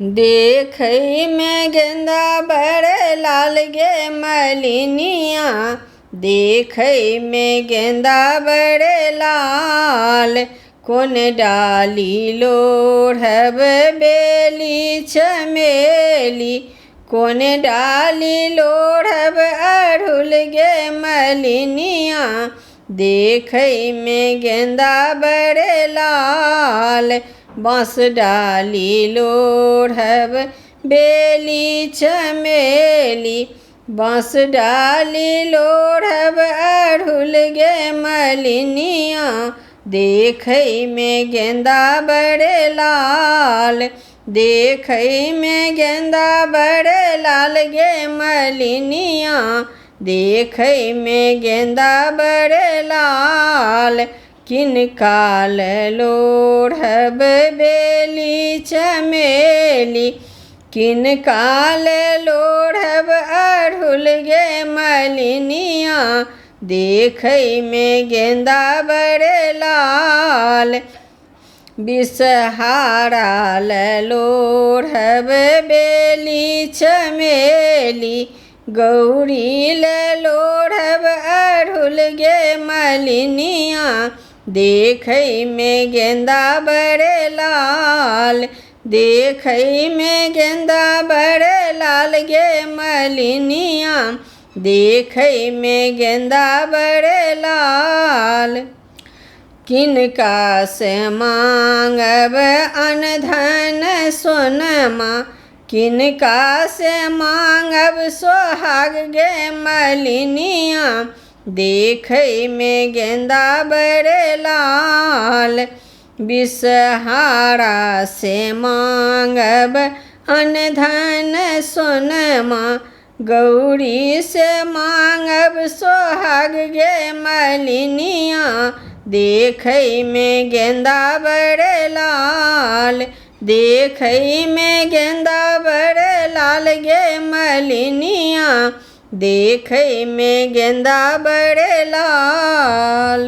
देखई में गेंदा बड़े लाल गे मलिनिया, देखई में गेंदा बड़े लाल। कौन डाली लोढ़ब बेली चमेली, कौन डाली लोढ़ब अड़हुल गे मलिनिया, देखई में गेंदा बड़े लाल। बाँस डाली लोढ़ब बेली चमेली, बाँस डाली लोढ़ब अड़हुल गे मलिनिया, देखई में गेंदा बड़े लाल। देखई में गेंदा बड़े लाल गे मलिनिया, देखई में गेंदा बड़े लाल। किनकाल लोढ़ब बेली चमेली, किनकाल लोढ़ब अड़हुल गे मलिनिया, देखई में गेंदा बड़े लाल। बिसहारा लोढ़ब बेली चमेली, गौरी लोढ़ब अड़हुल गे मलिनिया, देखई में गेंदा बड़े लाल। देखई में गेंदा बड़े लाल गे मलिनिया, देखई में गेंदा बड़े लाल। किनका से मांगब अनधन सोनमा, किनका से मांगब सोहाग गे मलिनिया, देखई में गेंदा बड़े लाल। बिसहारा से मांगब अनधन सोनमा, गौरी से मांगब सोहाग गे मलिनिया, देखई में गेंदा बड़े लाल। देखई में गेंदा बड़े लाल गे मलिनिया, देखई में गेंदा बड़े लाल।